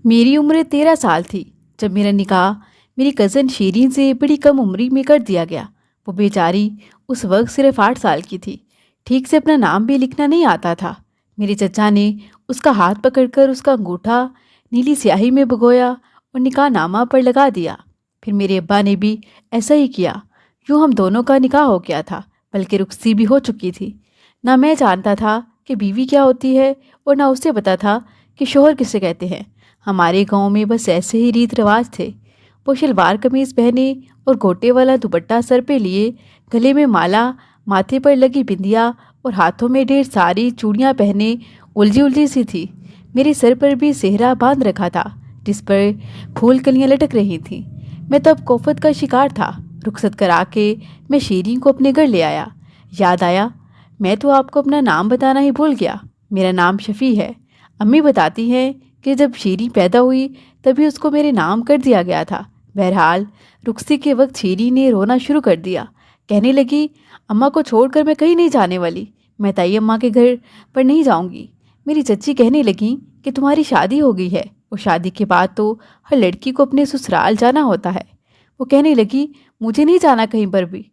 मेरी उम्र 13 साल थी जब मेरा निकाह मेरी कज़न शीरीन से बड़ी कम उम्री में कर दिया गया। वो बेचारी उस वक्त सिर्फ 8 साल की थी। ठीक से अपना नाम भी लिखना नहीं आता था। मेरे चचा ने उसका हाथ पकड़कर उसका अंगूठा नीली स्याही में भिगोया और निकाह नामा पर लगा दिया। फिर मेरे अब्बा ने भी ऐसा ही किया। यूँ हम दोनों का निकाह हो गया था, बल्कि रुखसती भी हो चुकी थी। ना मैं जानता था कि बीवी क्या होती है और ना उसे पता था कि शोहर किसे कहते हैं। हमारे गांव में बस ऐसे ही रीत रिवाज थे। वो शलवार कमीज पहने और गोटे वाला दुपट्टा सर पे लिए, गले में माला, माथे पर लगी बिंदिया और हाथों में ढेर सारी चूड़ियाँ पहने उलझी उलझी सी थी। मेरे सर पर भी सेहरा बांध रखा था जिस पर फूल कलियाँ लटक रही थीं। मैं तब कोफत का शिकार था। रुखसत करा के मैं शीरीन को अपने घर ले आया। याद आया, मैं तो आपको अपना नाम बताना ही भूल गया। मेरा नाम शफ़ी है। अम्मी बताती हैं कि जब शीरी पैदा हुई तभी उसको मेरे नाम कर दिया गया था। बहरहाल रुखसी के वक्त शीरी ने रोना शुरू कर दिया। कहने लगी, अम्मा को छोड़कर मैं कहीं नहीं जाने वाली। मैं ताई अम्मा के घर पर नहीं जाऊंगी। मेरी चच्ची कहने लगी कि तुम्हारी शादी हो गई है और शादी के बाद तो हर लड़की को अपने ससुराल जाना होता है। वो कहने लगी, मुझे नहीं जाना कहीं पर भी।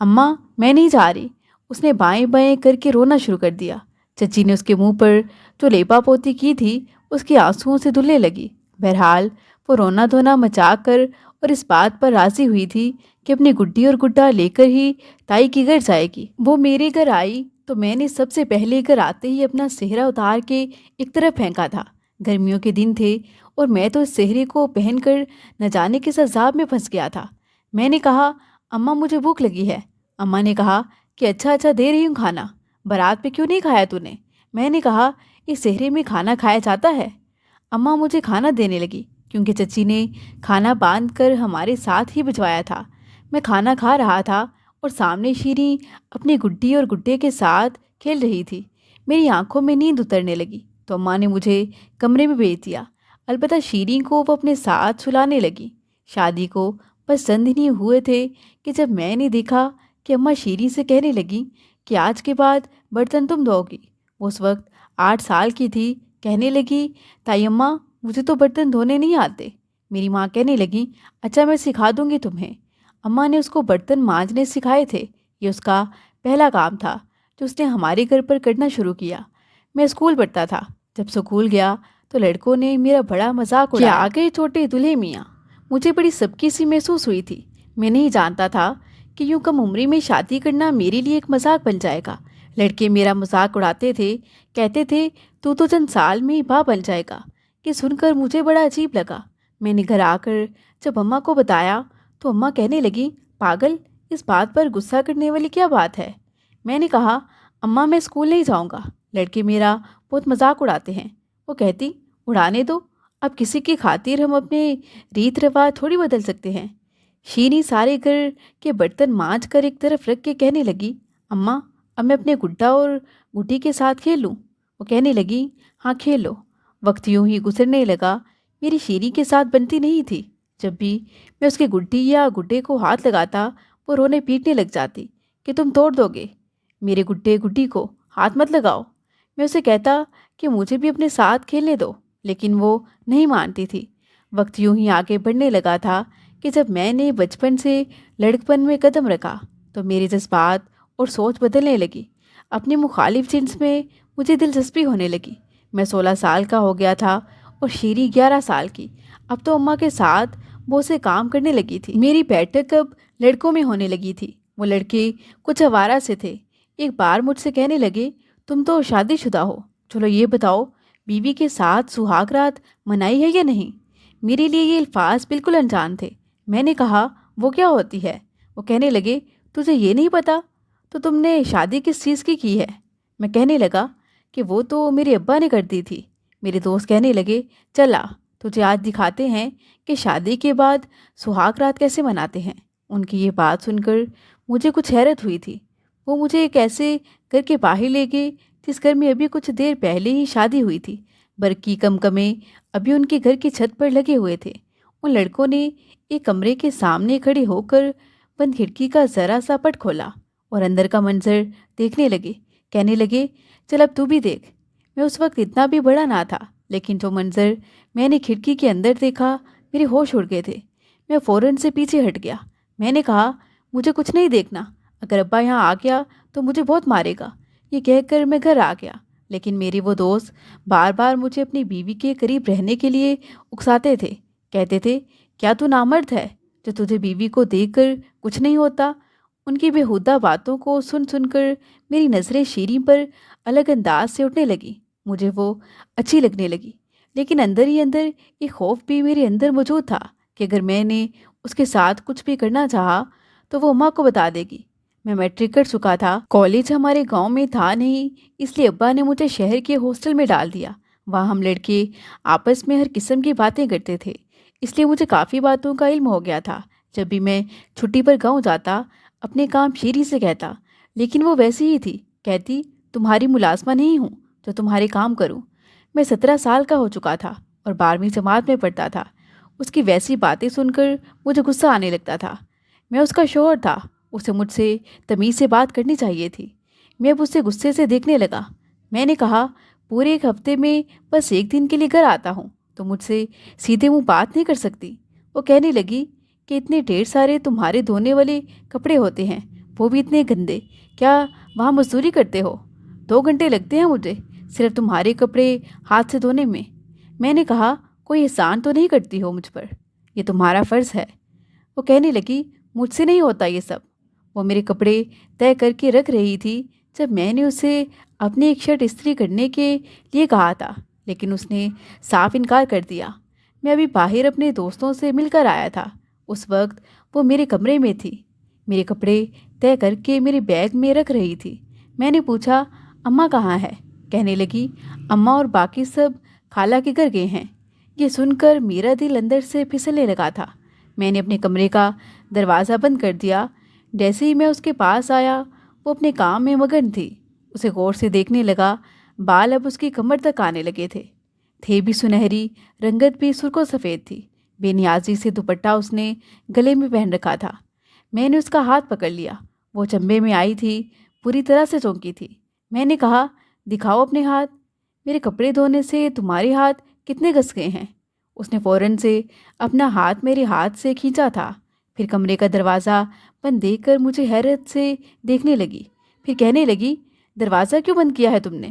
अम्मा, मैं नहीं जा रही। उसने बाएं बाएं करके रोना शुरू कर दिया। चच्ची ने उसके मुंह पर जो लेपा पोती की थी उसके आंसुओं से धुलने लगी। बहरहाल वो रोना धोना मचा कर और इस बात पर राजी हुई थी कि अपनी गुड्डी और गुड्डा लेकर ही ताई के घर जाएगी। वो मेरे घर आई तो मैंने सबसे पहले घर आते ही अपना सेहरा उतार के एक तरफ फेंका था। गर्मियों के दिन थे और मैं तो इस सेहरे को पहनकर न जाने किस अजाब में फंस गया था। मैंने कहा, अम्मा मुझे भूख लगी है। अम्मा ने कहा कि अच्छा अच्छा दे रही हूँ खाना, बारात पे क्यों नहीं खाया तूने। मैंने कहा, इस सेहरे में खाना खाया जाता है। अम्मा मुझे खाना देने लगी क्योंकि चची ने खाना बांध कर हमारे साथ ही भिजवाया था। मैं खाना खा रहा था और सामने शीरी अपनी गुड्डी और गुड्डे के साथ खेल रही थी। मेरी आंखों में नींद उतरने लगी तो अम्मा ने मुझे कमरे में भेज दिया। अलबत्ता शीरी को वो अपने साथ सुलाने लगी। शादी को बस चंद ही हुए थे कि जब मैंने देखा कि अम्मा शीरी से कहने लगी कि आज के बाद बर्तन तुम धोगी। उस वक्त 8 साल की थी। कहने लगी, ताई अम्मा मुझे तो बर्तन धोने नहीं आते। मेरी माँ कहने लगी, अच्छा मैं सिखा दूंगी तुम्हें। अम्मा ने उसको बर्तन मांजने सिखाए थे। ये उसका पहला काम था जो उसने हमारे घर पर करना शुरू किया। मैं स्कूल पढ़ता था। जब स्कूल गया तो लड़कों ने मेरा बड़ा मजाक उड़ाया। क्या आ गए छोटे दूल्हे मियाँ। मुझे बड़ी सबकी सी महसूस हुई थी। मैं नहीं जानता था कि यूँ कम उम्री में शादी करना मेरे लिए एक मजाक बन जाएगा। लड़के मेरा मजाक उड़ाते थे, कहते थे तू तो चंद साल में ही बाप बन जाएगा। ये सुनकर मुझे बड़ा अजीब लगा। मैंने घर आकर जब अम्मा को बताया तो अम्मा कहने लगी, पागल, इस बात पर गुस्सा करने वाली क्या बात है। मैंने कहा, अम्मा मैं स्कूल नहीं जाऊँगा। लड़के मेरा बहुत मजाक उड़ाते हैं। वो कहती, उड़ाने दो, अब किसी की खातिर हम अपने रीत रिवाज थोड़ी बदल सकते हैं। शीरी सारे घर के बर्तन मांज कर एक तरफ रख के कहने लगी, अम्मा अब मैं अपने गुड्डा और गुड्डी के साथ खेल लूँ। वो कहने लगी, हाँ खेल लो। वक्त यूं ही गुजरने लगा। मेरी शीरी के साथ बनती नहीं थी। जब भी मैं उसके गुड्डी या गुड्डे को हाथ लगाता वो रोने पीटने लग जाती कि तुम तोड़ दोगे, मेरे गुड्डे गुड्डी को हाथ मत लगाओ। मैं उसे कहता कि मुझे भी अपने साथ खेलने दो, लेकिन वो नहीं मानती थी। वक्त यूं ही आगे बढ़ने लगा था कि जब मैंने बचपन से लड़कपन में कदम रखा तो मेरे जज्बात और सोच बदलने लगी। अपनी मुखालिफ जिन्स में मुझे दिलचस्पी होने लगी। मैं 16 साल का हो गया था और शीरी 11 साल की। अब तो अम्मा के साथ बहुत से काम करने लगी थी। मेरी बैठक अब लड़कों में होने लगी थी। वो लड़के कुछ आवारा से थे। एक बार मुझसे कहने लगे, तुम तो शादीशुदा हो, चलो ये बताओ बीवी के साथ सुहाग रात मनाई है या नहीं। मेरे लिए ये अल्फाज बिल्कुल अनजान थे। मैंने कहा, वो क्या होती है। वो कहने लगे, तुझे ये नहीं पता तो तुमने शादी किस चीज़ की है। मैं कहने लगा कि वो तो मेरे अब्बा ने कर दी थी। मेरे दोस्त कहने लगे, चला तुझे आज दिखाते हैं कि शादी के बाद सुहाग रात कैसे मनाते हैं। उनकी ये बात सुनकर मुझे कुछ हैरत हुई थी। वो मुझे एक ऐसे घर के बाहर ले गए जिस घर में अभी कुछ देर पहले ही शादी हुई थी। बरकी कमकमे अभी उनके घर की छत पर लगे हुए थे। उन लड़कों ने एक कमरे के सामने खड़े होकर बंद खिड़की का ज़रा सा पट खोला और अंदर का मंजर देखने लगे। कहने लगे, चल अब तू भी देख। मैं उस वक्त इतना भी बड़ा ना था। لیکن جو منظر میں نے کھڑکی کے اندر دیکھا میرے ہوش اڑ گئے تھے۔ میں فوراً سے پیچھے ہٹ گیا۔ میں نے کہا مجھے کچھ نہیں دیکھنا، اگر ابا یہاں آ گیا تو مجھے بہت مارے گا۔ یہ کہہ کر میں گھر آ گیا، لیکن میرے وہ دوست بار بار مجھے اپنی بیوی کے قریب رہنے کے لیے اکساتے تھے، کہتے تھے کیا تو نامرد ہے جو تجھے بیوی کو دیکھ کر کچھ نہیں ہوتا۔ ان کی بیہودہ باتوں کو سن سن کر میری نظریں شیریں پر الگ انداز سے اٹھنے لگی۔ مجھے وہ اچھی لگنے لگی، لیکن اندر ہی اندر ایک خوف بھی میرے اندر موجود تھا کہ اگر میں نے اس کے ساتھ کچھ بھی کرنا چاہا تو وہ اماں کو بتا دے گی۔ میں میٹرک کر چکا تھا، کالج ہمارے گاؤں میں تھا نہیں، اس لیے ابا نے مجھے شہر کے ہاسٹل میں ڈال دیا۔ وہاں ہم لڑکے آپس میں ہر قسم کی باتیں کرتے تھے، اس لیے مجھے کافی باتوں کا علم ہو گیا تھا۔ جب بھی میں چھٹی پر گاؤں جاتا اپنے کام شیری سے کہتا، لیکن وہ ویسی ہی تھی، کہتی تمہاری ملازمہ نہیں ہوں جو تمہارے کام کروں۔ میں 17 سال کا ہو چکا تھا اور 12ویں جماعت میں پڑھتا تھا۔ اس کی ویسی باتیں سن کر مجھے غصہ آنے لگتا تھا۔ میں اس کا شوہر تھا، اسے مجھ سے تمیز سے بات کرنی چاہیے تھی۔ میں اب اسے غصے سے دیکھنے لگا۔ میں نے کہا پورے ایک ہفتے میں بس ایک دن کے لیے گھر آتا ہوں تو مجھ سے سیدھے منہ بات نہیں کر سکتی۔ وہ کہنے لگی کہ اتنے ڈھیر سارے تمہارے دھونے والے کپڑے ہوتے ہیں، وہ بھی اتنے گندے، کیا وہاں مزدوری کرتے ہو؟ 2 گھنٹے لگتے ہیں مجھے صرف تمہارے کپڑے ہاتھ سے دھونے میں۔ میں نے کہا کوئی احسان تو نہیں کرتی ہو مجھ پر، یہ تمہارا فرض ہے۔ وہ کہنے لگی مجھ سے نہیں ہوتا یہ سب۔ وہ میرے کپڑے طے کر کے رکھ رہی تھی جب میں نے اسے اپنی ایک شرٹ استری کرنے کے لیے کہا تھا، لیکن اس نے صاف انکار کر دیا۔ میں ابھی باہر اپنے دوستوں سے مل کر آیا تھا، اس وقت وہ میرے کمرے میں تھی، میرے کپڑے طے کر کے میرے بیگ میں رکھ رہی تھی۔ میں نے پوچھا اماں کہاں ہے؟ کہنے لگی اماں اور باقی سب خالہ کے گھر گئے ہیں۔ یہ سن کر میرا دل اندر سے پھسلنے لگا تھا۔ میں نے اپنے کمرے کا دروازہ بند کر دیا۔ جیسے ہی میں اس کے پاس آیا وہ اپنے کام میں مگن تھی، اسے غور سے دیکھنے لگا۔ بال اب اس کی کمر تک آنے لگے تھے بھی سنہری، رنگت بھی سرخ و سفید تھی۔ بے نیازی سے دوپٹہ اس نے گلے میں پہن رکھا تھا۔ میں نے اس کا ہاتھ پکڑ لیا، وہ چمبے میں آئی تھی، پوری طرح سے چونکی تھی۔ میں نے کہا دکھاؤ اپنے ہاتھ، میرے کپڑے دھونے سے تمہارے ہاتھ کتنے گس گئے ہیں؟ اس نے فوراً سے اپنا ہاتھ میرے ہاتھ سے کھینچا تھا، پھر کمرے کا دروازہ بند دیکھ کر مجھے حیرت سے دیکھنے لگی، پھر کہنے لگی دروازہ کیوں بند کیا ہے تم نے؟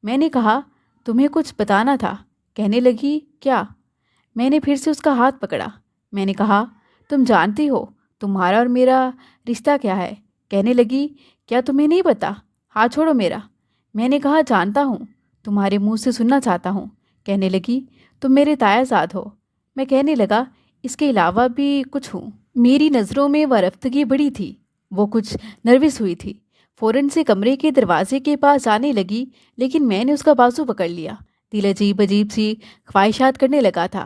میں نے کہا تمہیں کچھ بتانا تھا۔ کہنے لگی کیا؟ میں نے پھر سے اس کا ہاتھ پکڑا۔ میں نے کہا تم جانتی ہو تمہارا اور میرا رشتہ کیا ہے؟ کہنے لگی کیا تمہیں نہیں پتا؟ ہاتھ چھوڑو میرا۔ میں نے کہا جانتا ہوں، تمہارے منہ سے سننا چاہتا ہوں۔ کہنے لگی تم میرے تایا زاد ہو۔ میں کہنے لگا اس کے علاوہ بھی کچھ ہوں۔ میری نظروں میں وہ رفتگی بڑی تھی، وہ کچھ نروس ہوئی تھی، فوراً سے کمرے کے دروازے کے پاس آنے لگی، لیکن میں نے اس کا بازو پکڑ لیا۔ دل عجیب عجیب سی خواہشات کرنے لگا تھا۔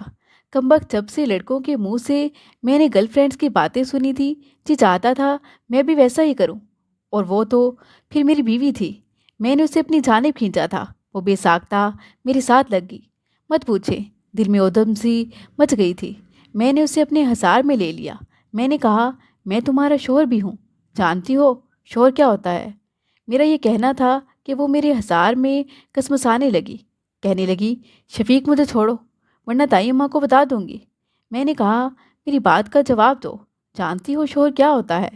کمبخت جب سے لڑکوں کے منہ سے میں نے گرل فرینڈس کی باتیں سنی تھی، جی چاہتا تھا میں بھی ویسا ہی کروں، اور وہ تو پھر میری بیوی تھی۔ میں نے اسے اپنی جانب کھینچا تھا، وہ بے ساختہ میرے ساتھ لگ گئی۔ مت پوچھے، دل میں ادھم سی مچ گئی تھی۔ میں نے اسے اپنے حصار میں لے لیا۔ میں نے کہا میں تمہارا شوہر بھی ہوں، جانتی ہو شوہر کیا ہوتا ہے؟ میرا یہ کہنا تھا کہ وہ میرے حصار میں کسمسانے لگی، کہنے لگی شفیق مجھے چھوڑو ورنہ تائی اماں کو بتا دوں گی۔ میں نے کہا میری بات کا جواب دو، جانتی ہو شوہر کیا ہوتا ہے؟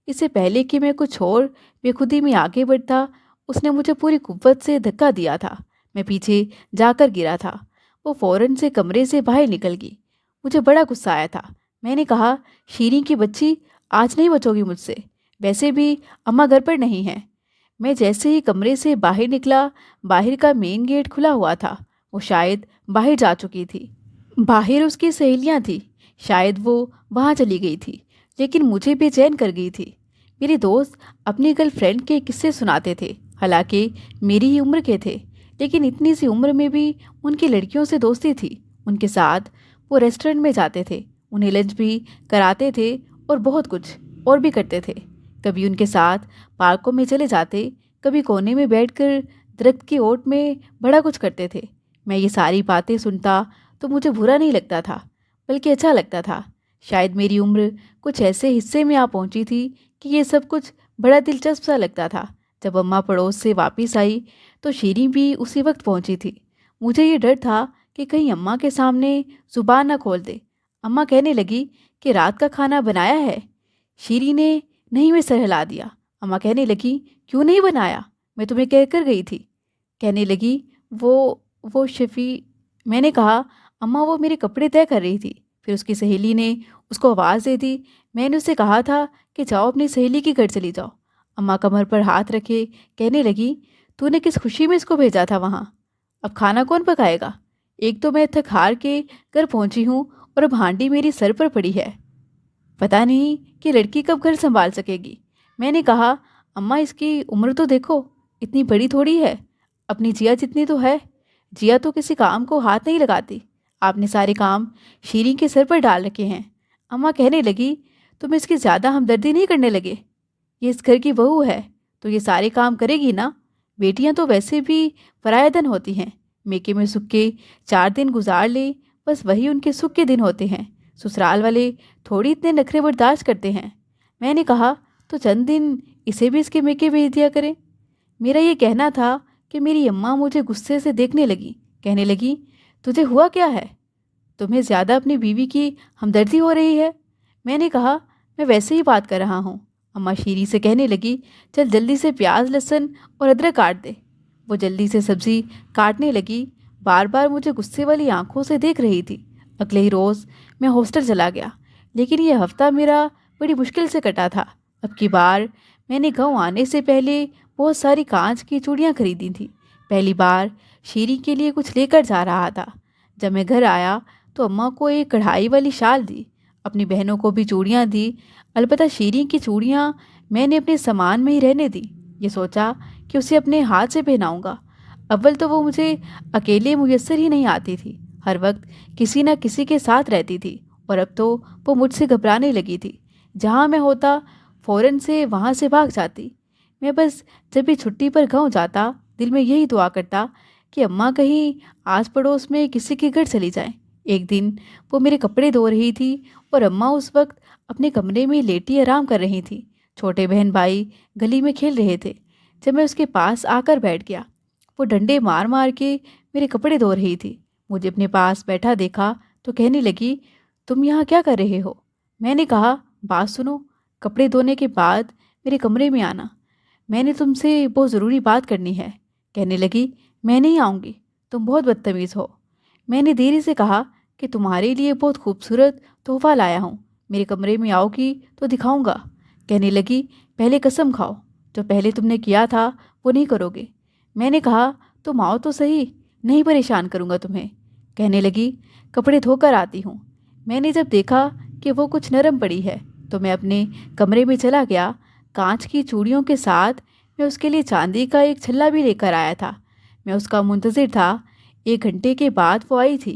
اس سے پہلے کہ میں کچھ اور بے خودی میں آگے بڑھتا اس نے مجھے پوری قوت سے دھکا دیا تھا۔ میں پیچھے جا کر گرا تھا۔ وہ فوراً سے کمرے سے باہر نکل گئی۔ مجھے بڑا غصہ آیا تھا۔ میں نے کہا شیریں کی بچی آج نہیں بچو گی مجھ سے، ویسے بھی اماں گھر پر نہیں ہیں۔ میں جیسے ہی کمرے سے باہر نکلا، باہر کا مین گیٹ کھلا ہوا تھا، وہ شاید باہر جا چکی تھی۔ باہر اس کی سہیلیاں تھیں، شاید وہ وہاں چلی گئی تھی، لیکن مجھے بے چین کر گئی تھی۔ میرے دوست اپنی گرل فرینڈ کے قصے سناتے تھے، حالانکہ میری ہی عمر کے تھے، لیکن اتنی سی عمر میں بھی ان کی لڑکیوں سے دوستی تھی۔ ان کے ساتھ وہ ریسٹورنٹ میں جاتے تھے، انہیں لنچ بھی کراتے تھے اور بہت کچھ اور بھی کرتے تھے۔ کبھی ان کے ساتھ پارکوں میں چلے جاتے، کبھی کونے میں بیٹھ کر درخت کی اوٹ میں بڑا کچھ کرتے تھے۔ میں یہ ساری باتیں سنتا تو مجھے برا نہیں لگتا تھا، بلکہ اچھا لگتا تھا۔ شاید میری عمر کچھ ایسے حصے میں آ پہنچی تھی کہ یہ سب کچھ بڑا دلچسپ سا لگتا تھا۔ جب اماں پڑوس سے واپس آئی تو شیریں بھی اسی وقت پہنچی تھی۔ मुझे ये डर था कि कहीं अम्मा के सामने ज़ुबान ना खोल दे। अम्मा कहने लगी कि रात का खाना बनाया है? शीरी ने नहीं में सर हिला दिया। अम्मा कहने लगी, क्यों नहीं बनाया? मैं तुम्हें कह कर गई थी। कहने लगी, वो शफ़ी। मैंने कहा, अम्मा वो मेरे कपड़े तय कर रही थी। फिर उसकी सहेली ने उसको आवाज़ दे दी। मैंने उससे कहा था कि जाओ अपनी सहेली के घर चली जाओ। अम्मा कमर पर हाथ रखे कहने लगी, तूने किस खुशी में इसको भेजा था वहाँ? अब खाना कौन पकाएगा? एक तो मैं थक हार के घर पहुँची हूँ और अब हांडी मेरी सर पर पड़ी है। पता नहीं कि लड़की कब घर संभाल सकेगी। मैंने कहा, अम्मा इसकी उम्र तो देखो, इतनी बड़ी थोड़ी है, अपनी जिया जितनी तो है। जिया तो किसी काम को हाथ नहीं लगाती। आपने सारे काम शीरी के सर पर डाल रखे हैं। अम्मा कहने लगी, तुम इसकी ज़्यादा हमदर्दी नहीं करने लगे? ये इस घर की बहू है तो ये सारे काम करेगी ना। बेटियां तो वैसे भी परायाधन होती हैं। मेके में सुख के 4 दिन गुजार ले, बस वही उनके सुख के दिन होते हैं। ससुराल वाले थोड़ी इतने नखरे बर्दाश्त करते हैं। मैंने कहा, तो चंद दिन इसे भी इसके मेके भेज दिया करें। मेरा ये कहना था कि मेरी अम्मा मुझे गुस्से से देखने लगी। कहने लगी, तुझे हुआ क्या है? तुम्हें ज़्यादा अपनी बीवी की हमदर्दी हो रही है। मैंने कहा, मैं वैसे ही बात कर रहा हूँ। अम्मा शीरी से कहने लगी, चल जल्दी से प्याज लहसुन और अदरक काट दे। वो जल्दी से सब्ज़ी काटने लगी, बार बार मुझे गुस्से वाली आंखों से देख रही थी। अगले ही रोज़ मैं हॉस्टल चला गया, लेकिन यह हफ्ता मेरा बड़ी मुश्किल से कटा था। अब की बार मैंने गाँव आने से पहले बहुत सारी कांच की चूड़ियाँ खरीदी थी। पहली बार शीरी के लिए कुछ लेकर जा रहा था। जब मैं घर आया तो अम्मा को एक कढ़ाई वाली शाल दी, अपनी बहनों को भी चूड़ियाँ दी। अलबत्ता शीरी की चूड़ियाँ मैंने अपने सामान में ही रहने दी। ये सोचा कि उसे अपने हाथ से पहनाऊँगा। अव्वल तो वो मुझे अकेले मुयस्सर ही नहीं आती थी, हर वक्त किसी न किसी के साथ रहती थी। और अब तो वो मुझसे घबराने लगी थी। जहाँ मैं होता फ़ौरन से वहाँ से भाग जाती। मैं बस जब भी छुट्टी पर गाँव जाता, दिल में यही दुआ करता कि अम्मा कहीं आस पड़ोस में किसी के घर चली जाएं। एक दिन वो मेरे कपड़े धो रही थी और अम्मा उस वक्त अपने कमरे में लेटी आराम कर रही थी। छोटे बहन भाई गली में खेल रहे थे। जब मैं उसके पास आकर बैठ गया, वो डंडे मार मार के मेरे कपड़े धो रही थी। मुझे अपने पास बैठा देखा तो कहने लगी, तुम यहाँ क्या कर रहे हो? मैंने कहा, बात सुनो, कपड़े धोने के बाद मेरे कमरे में आना, मैंने तुमसे बहुत ज़रूरी बात करनी है। कहने लगी, मैं नहीं आऊँगी, तुम बहुत बदतमीज़ हो। मैंने देरी से कहा कि तुम्हारे लिए बहुत खूबसूरत तोहफा लाया हूँ, मेरे कमरे में आओगी तो दिखाऊंगा। कहने लगी, पहले कसम खाओ, जो पहले तुमने किया था वो नहीं करोगे। मैंने कहा, तुम आओ तो सही, नहीं परेशान करूँगा तुम्हें। कहने लगी, कपड़े धोकर आती हूँ। मैंने जब देखा कि वो कुछ नरम पड़ी है तो मैं अपने कमरे में चला गया। कांच की चूड़ियों के साथ मैं उसके लिए चांदी का एक छल्ला भी लेकर आया था। मैं उसका मुंतज़िर था। 1 घंटे के बाद वो आई थी।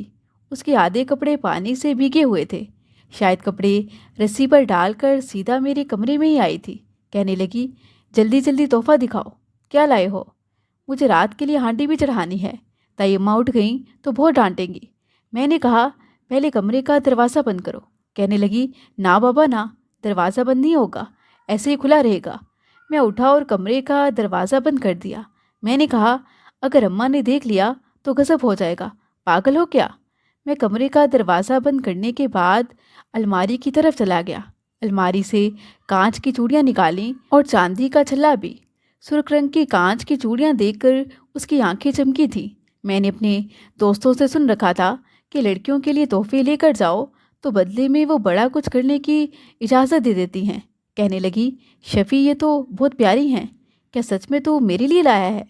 उसके आधे कपड़े पानी से भीगे हुए थे। शायद कपड़े रस्सी पर डालकर सीधा मेरे कमरे में ही आई थी। कहने लगी, जल्दी जल्दी तोहफा दिखाओ, क्या लाए हो? मुझे रात के लिए हांडी भी चढ़ानी है, ताई अम्मा उठ गई तो बहुत डांटेंगी। मैंने कहा, पहले कमरे का दरवाज़ा बंद करो। कहने लगी, ना बाबा ना, दरवाज़ा बंद नहीं होगा, ऐसे ही खुला रहेगा। मैं उठा और कमरे का दरवाज़ा बंद कर दिया। मैंने कहा, अगर अम्मा ने देख लिया तो गज़ब हो जाएगा, पागल हो क्या? मैं कमरे का दरवाज़ा बंद करने के बाद अलमारी की तरफ चला गया। अलमारी से कांच की चूड़ियाँ निकालीं और चांदी का छल्ला भी। सुर्ख रंग की कांच की चूड़ियाँ देखकर उसकी आंखें चमकी थीं। मैंने अपने दोस्तों से सुन रखा था कि लड़कियों के लिए तोहफे लेकर जाओ तो बदले में वो बड़ा कुछ करने की इजाज़त दे देती हैं। कहने लगी, शफ़ी ये तो बहुत प्यारी हैं, क्या सच में तू मेरे लिए लाया है?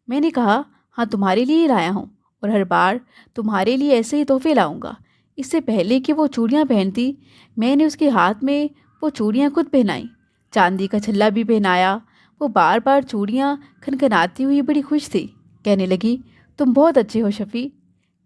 मैंने कहा, हाँ तुम्हारे लिए ही लाया हूँ, और हर बार तुम्हारे लिए ऐसे ही तोहफे लाऊंगा। इससे पहले कि वो चूड़ियाँ पहनती, मैंने उसके हाथ में वो चूड़ियाँ खुद पहनाई, चांदी का छल्ला भी पहनाया। वो बार बार चूड़ियाँ खनखनाती हुई बड़ी खुश थी। कहने लगी, तुम बहुत अच्छे हो शफ़ी।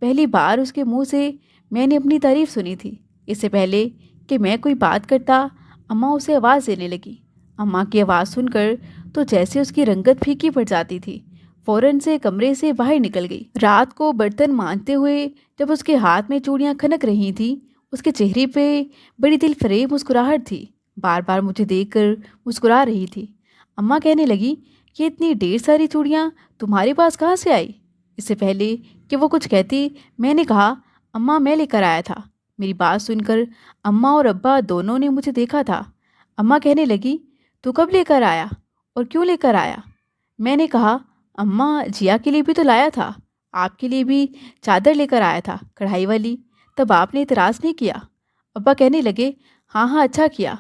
पहली बार उसके मुंह से मैंने अपनी तारीफ़ सुनी थी। इससे पहले कि मैं कोई बात करता, अम्मा उसे आवाज़ देने लगी। अम्मा की आवाज़ सुनकर तो जैसे उसकी रंगत फीकी पड़ जाती थी, फ़ौरन से कमरे से बाहर निकल गई। रात को बर्तन मांजते हुए जब उसके हाथ में चूड़ियाँ खनक रही थीं, उसके चेहरे पे बड़ी दिलफरेब मुस्कुराहट थी। बार बार मुझे देखकर मुस्कुरा रही थी। अम्मा कहने लगी, ये इतनी ढेर सारी चूड़ियाँ तुम्हारे पास कहाँ से आई? اس سے پہلے کہ وہ کچھ کہتی میں نے کہا اماں میں لے کر آیا تھا۔ میری بات سن کر اماں اور ابا دونوں نے مجھے دیکھا تھا۔ اماں کہنے لگی تو کب لے کر آیا اور کیوں لے کر آیا؟ میں نے کہا اماں جیا کے لیے بھی تو لایا تھا، آپ کے لیے بھی چادر لے کر آیا تھا کڑھائی والی، تب آپ نے اعتراض نہیں کیا۔ ابا کہنے لگے ہاں ہاں اچھا کیا۔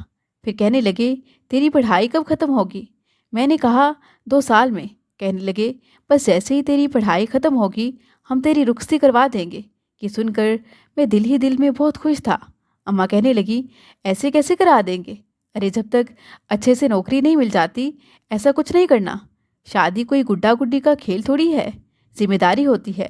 پھر کہنے لگے تیری پڑھائی کب ختم ہوگی؟ میں نے کہا 2 سال میں۔ کہنے لگے بس جیسے ہی تیری پڑھائی ختم ہوگی ہم تیری رخصتی کروا دیں گے۔ یہ سن کر میں دل ہی دل میں بہت خوش تھا۔ اماں کہنے لگی ایسے کیسے کرا دیں گے؟ ارے جب تک اچھے سے نوکری نہیں مل جاتی ایسا کچھ نہیں کرنا۔ شادی کوئی گڈا گڈی کا کھیل تھوڑی ہے، ذمہ داری ہوتی ہے۔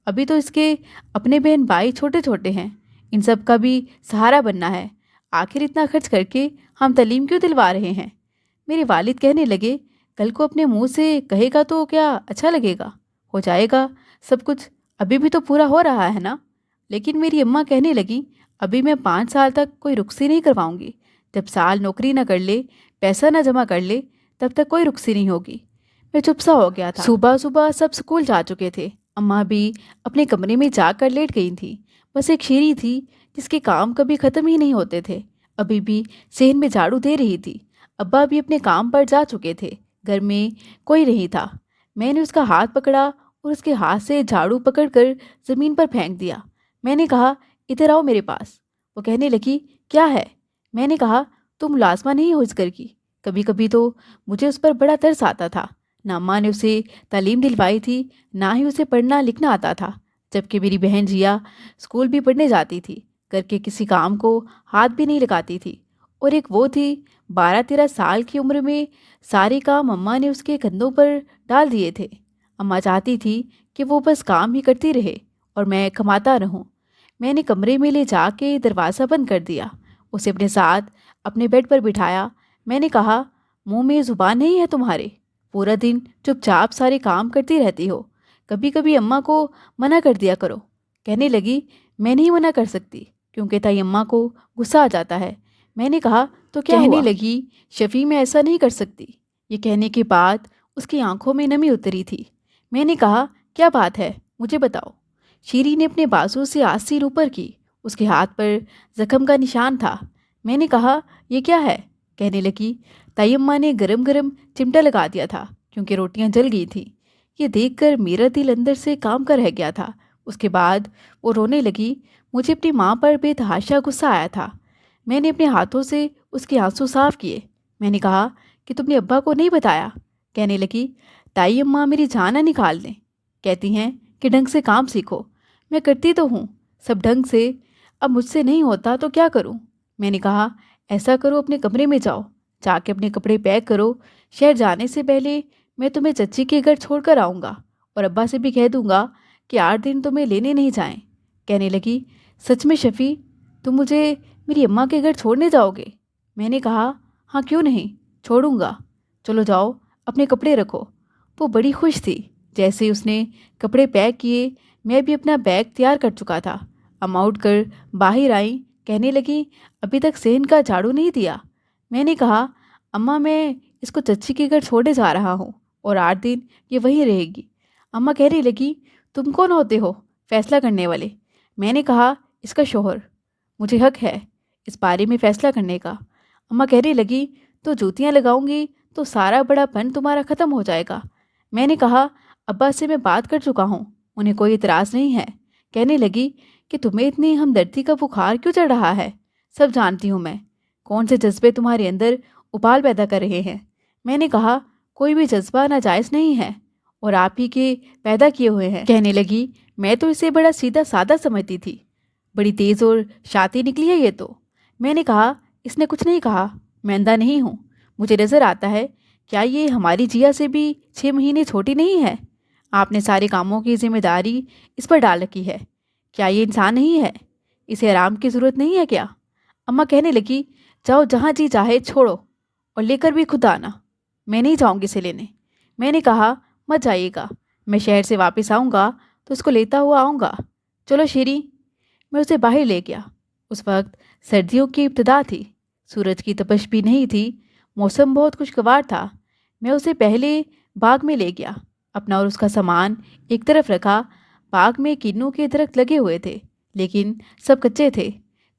ابھی تو اس کے اپنے بہن بھائی چھوٹے چھوٹے ہیں، ان سب کا بھی سہارا بننا ہے۔ آخر اتنا خرچ کر کے ہم تعلیم کیوں دلوا رہے ہیں؟ میرے والد کہنے لگے کل کو اپنے منہ سے کہے گا تو کیا اچھا لگے گا؟ ہو جائے گا سب کچھ، ابھی بھی تو پورا ہو رہا ہے نا۔ لیکن میری اماں کہنے لگی ابھی میں 5 سال تک کوئی رخصتی نہیں کرواؤں گی، جب سال نوکری نہ کر لے، پیسہ نہ جمع کر لے، تب تک کوئی رخصتی نہیں ہوگی۔ میں چپ سا ہو گیا تھا۔ صبح صبح سب اسکول جا چکے تھے، اماں بھی اپنے کمرے میں جا کر لیٹ گئی تھیں۔ بس ایک شیری تھی جس کے کام کبھی ختم ہی نہیں ہوتے تھے، ابھی بھی صحن میں جھاڑو دے رہی تھی۔ ابا بھی اپنے کام پر جا چکے تھے، گھر میں کوئی نہیں تھا۔ میں نے اس کا ہاتھ پکڑا اور اس کے ہاتھ سے جھاڑو پکڑ کر زمین پر پھینک دیا۔ میں نے کہا ادھر آؤ میرے پاس۔ وہ کہنے لگی کیا ہے؟ میں نے کہا تم ملازمہ نہیں ہو اس گھر کی۔ کبھی کبھی تو مجھے اس پر بڑا ترس آتا تھا، نہ اماں نے اسے تعلیم دلوائی تھی، نہ ہی اسے پڑھنا لکھنا آتا تھا، جبکہ میری بہن جیا اسکول بھی پڑھنے جاتی تھی، گھر کے کسی کام کو ہاتھ بھی نہیں لگاتی تھی۔ اور ایک وہ تھی 12-13 سال کی عمر میں سارے کام اماں نے اس کے کندھوں پر ڈال دیے تھے۔ اماں چاہتی تھی کہ وہ بس کام ہی کرتی رہے اور میں کماتا رہوں۔ میں نے کمرے میں لے جا کے دروازہ بند کر دیا، اسے اپنے ساتھ اپنے بیڈ پر بٹھایا۔ میں نے کہا منہ میں زبان نہیں ہے تمہارے؟ پورا دن چپ چاپ سارے کام کرتی رہتی ہو، کبھی کبھی اماں کو منع کر دیا کرو۔ کہنے لگی میں نہیں منع کر سکتی کیونکہ تائی اماں کو غصہ آ جاتا ہے۔ میں نے کہا تو کیا ہوا؟ کہنے لگی شفیع میں ایسا نہیں کر سکتی۔ یہ کہنے کے بعد اس کی آنکھوں میں نمی اتری تھی۔ میں نے کہا کیا بات ہے مجھے بتاؤ۔ شیری نے اپنے بازو سے آستین اوپر کی، اس کے ہاتھ پر زخم کا نشان تھا۔ میں نے کہا یہ کیا ہے؟ کہنے لگی تائی اماں نے گرم گرم چمٹا لگا دیا تھا کیونکہ روٹیاں جل گئی تھیں۔ یہ دیکھ کر میرا دل اندر سے کام کا رہ گیا تھا۔ اس کے بعد وہ رونے لگی۔ مجھے اپنی ماں پر بے تحاشا غصہ آیا تھا۔ میں نے اپنے ہاتھوں سے اس کے آنسو صاف کیے۔ میں نے کہا کہ تم نے ابا کو نہیں بتایا؟ کہنے لگی تائی اماں میری جان نہ نکال دیں، کہتی ہیں کہ ڈھنگ سے کام سیکھو۔ میں کرتی تو ہوں سب ڈھنگ سے، اب مجھ سے نہیں ہوتا تو کیا کروں؟ میں نے کہا ایسا کرو اپنے کمرے میں جاؤ، جا کے اپنے کپڑے پیک کرو، شہر جانے سے پہلے میں تمہیں چچی کے گھر چھوڑ کر آؤں گا اور ابا سے بھی کہہ دوں گا کہ 8 دن تمہیں لینے نہیں جائیں۔ کہنے لگی سچ میں شفیع تم مجھے میری اماں کے گھر چھوڑنے جاؤ گے؟ میں نے کہا ہاں کیوں نہیں، چھوڑوں گا، چلو جاؤ اپنے کپڑے رکھو۔ وہ بڑی خوش تھی۔ جیسے اس نے کپڑے پیک کیے میں بھی اپنا بیگ تیار کر چکا تھا۔ اماں اٹھ کر باہر آئیں، کہنے لگی ابھی تک صحن کا جھاڑو نہیں دیا۔ میں نے کہا اماں میں اس کو چچی کے گھر چھوڑنے جا رہا ہوں اور 8 دن یہ وہیں رہے گی۔ اماں کہنے لگی تم کون ہوتے ہو فیصلہ کرنے والے؟ میں نے کہا اس کا شوہر، مجھے حق ہے اس بارے میں فیصلہ کرنے کا۔ اماں کہنے لگی تو جوتیاں لگاؤں گی تو سارا بڑا پن تمہارا ختم ہو جائے گا۔ میں نے کہا ابا سے میں بات کر چکا ہوں، انہیں کوئی اعتراض نہیں ہے۔ کہنے لگی کہ تمہیں اتنی ہمدردی کا بخار کیوں چڑھ رہا ہے؟ سب جانتی ہوں میں، کون سے جذبے تمہارے اندر ابال پیدا کر رہے ہیں۔ میں نے کہا کوئی بھی جذبہ ناجائز نہیں ہے اور آپ ہی کے پیدا کیے ہوئے ہیں۔ کہنے لگی میں تو اسے بڑا سیدھا سادہ سمجھتی تھی، بڑی تیز اور شاطر نکلی ہے یہ تو۔ میں نے کہا اس نے کچھ نہیں کہا، میں اندھا نہیں ہوں، مجھے نظر آتا ہے۔ کیا یہ ہماری جیا سے بھی 6 مہینے چھوٹی نہیں ہے؟ آپ نے سارے کاموں کی ذمہ داری اس پر ڈال رکھی ہے۔ کیا یہ انسان نہیں ہے؟ اسے آرام کی ضرورت نہیں ہے کیا؟ اماں کہنے لگی جاؤ جہاں جی چاہے چھوڑو اور لے کر بھی خود آنا، میں نہیں جاؤں گی اسے لینے۔ میں نے کہا مت جائیے گا، میں شہر سے واپس آؤں گا تو اس کو لیتا ہوا آؤں گا، چلو شیری۔ میں اسے باہر لے گیا۔ اس وقت سردیوں کی ابتدا تھی، سورج کی تپش بھی نہیں تھی، موسم بہت خوشگوار تھا۔ میں اسے پہلے باغ میں لے گیا، अपना और उसका सामान एक तरफ रखा। बाग में किन्नू के दरख्त लगे हुए थे, लेकिन सब कच्चे थे।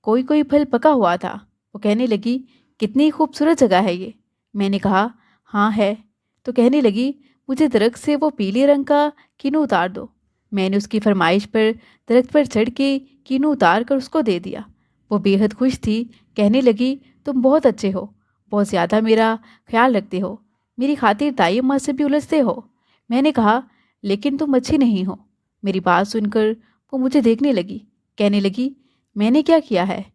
कोई कोई फल पका हुआ था। वो कहने लगी, कितनी खूबसूरत जगह है ये। मैंने कहा, हाँ है। तो कहने लगी, मुझे दरख्त से वो पीले रंग का किन्नू उतार दो। मैंने उसकी फरमाइश पर दरख्त पर चढ़ के किन्नू उतार कर उसको दे दिया। वो बेहद खुश थी। कहने लगी, तुम बहुत अच्छे हो, बहुत ज़्यादा मेरा ख्याल रखते हो, मेरी खातिर दाई अम्मा से भी उलझते हो। मैंने कहा, लेकिन तुम अच्छी नहीं हो। मेरी बात सुनकर वो मुझे देखने लगी। कहने लगी, मैंने क्या किया है?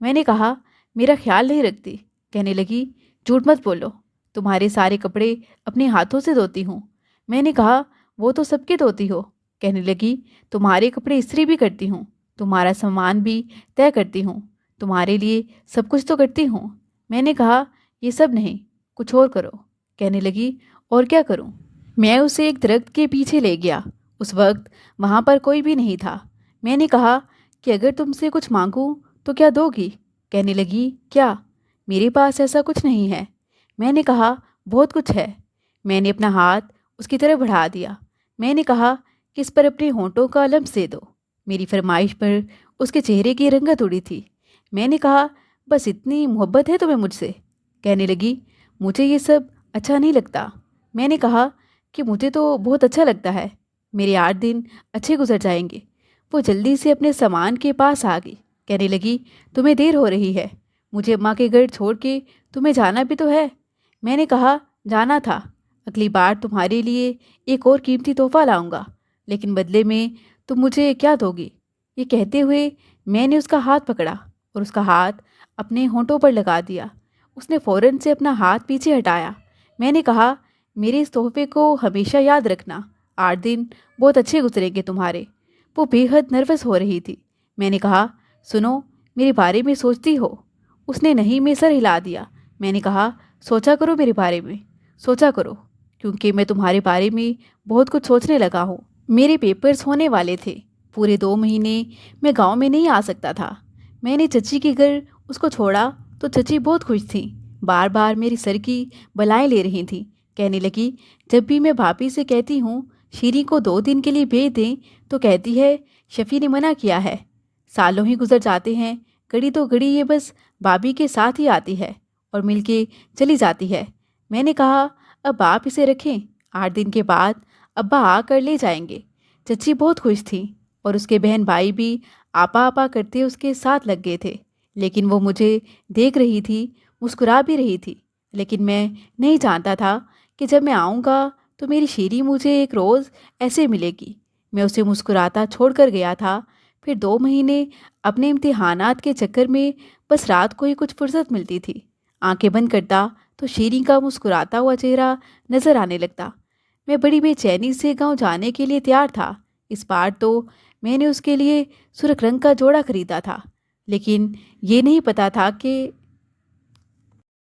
मैंने कहा, मेरा ख्याल नहीं रखती। कहने लगी, झूठ मत बोलो, तुम्हारे सारे कपड़े अपने हाथों से धोती हूँ। मैंने कहा, वो तो सबके धोती हो। कहने लगी, तुम्हारे कपड़े इस्त्री भी करती हूँ, तुम्हारा सामान भी तय करती हूँ, तुम्हारे लिए सब कुछ तो करती हूँ। मैंने कहा, ये सब नहीं, कुछ और करो। कहने लगी, और क्या करूँ? मैं उसे एक दरख्त के पीछे ले गया। उस वक्त वहाँ पर कोई भी नहीं था। मैंने कहा कि अगर तुमसे कुछ मांगूं तो क्या दोगी? कहने लगी, क्या? मेरे पास ऐसा कुछ नहीं है। मैंने कहा, बहुत कुछ है। मैंने अपना हाथ उसकी तरफ बढ़ा दिया। मैंने कहा कि इस पर अपने होंठों का लम्स दे दो। मेरी फरमाइश पर उसके चेहरे की रंगत उड़ी थी। मैंने कहा, बस इतनी मोहब्बत है तुम्हें मुझसे? कहने लगी, मुझे ये सब अच्छा नहीं लगता। मैंने कहा कि मुझे तो बहुत अच्छा लगता है, मेरे 8 दिन अच्छे गुजर जाएंगे। वो जल्दी से अपने सामान के पास आ गई। कहने लगी, तुम्हें देर हो रही है, मुझे अम्मा के घर छोड़ के तुम्हें जाना भी तो है। मैंने कहा, जाना था, अगली बार तुम्हारे लिए एक और कीमती तोहफा लाऊंगा, लेकिन बदले में तुम मुझे क्या दोगी? ये कहते हुए मैंने उसका हाथ पकड़ा और उसका हाथ अपने होंठों पर लगा दिया। उसने फ़ौरन से अपना हाथ पीछे हटाया। मैंने कहा, मेरे इस तोहफे को हमेशा याद रखना, 8 दिन बहुत अच्छे गुजरेंगे तुम्हारे। वो बेहद नर्वस हो रही थी। मैंने कहा, सुनो, मेरे बारे में सोचती हो? उसने नहीं में सर हिला दिया। मैंने कहा, सोचा करो मेरे बारे में, सोचा करो, क्योंकि मैं तुम्हारे बारे में बहुत कुछ सोचने लगा हूँ। मेरे पेपर्स होने वाले थे। पूरे 2 महीने मैं गांव में नहीं आ सकता था। मैंने चची के घर उसको छोड़ा तो चची बहुत खुश थी, बार बार मेरी सर की बलाएं ले रही थी। कहने लगी, जब भी मैं भाभी से कहती हूँ शीरी को 2 दिन के लिए भेज दें तो कहती है शफ़ी ने मना किया है। सालों ही गुजर जाते हैं, घड़ी तो घड़ी ये बस भाभी के साथ ही आती है और मिलके चली जाती है। मैंने कहा, अब आप इसे रखें, 8 दिन के बाद अब्बा आकर ले जाएंगे। चची बहुत खुश थी और उसके बहन भाई भी आपा आपा करते उसके साथ लग गए थे। लेकिन वो मुझे देख रही थी, मुस्कुरा भी रही थी। लेकिन मैं नहीं जानता था कि जब मैं आऊँगा तो मेरी शीरी मुझे एक रोज़ ऐसे मिलेगी। मैं उसे मुस्कुराता छोड़ कर गया था। फिर 2 महीने अपने इम्तिहानात के चक्कर में बस रात को ही कुछ फुर्सत मिलती थी। आंखें बंद करता तो शीरी का मुस्कुराता हुआ चेहरा नज़र आने लगता। मैं बड़ी बेचैनी से गांव जाने के लिए तैयार था। इस बार तो मैंने उसके लिए सुर्ख रंग का जोड़ा खरीदा था, लेकिन ये नहीं पता था कि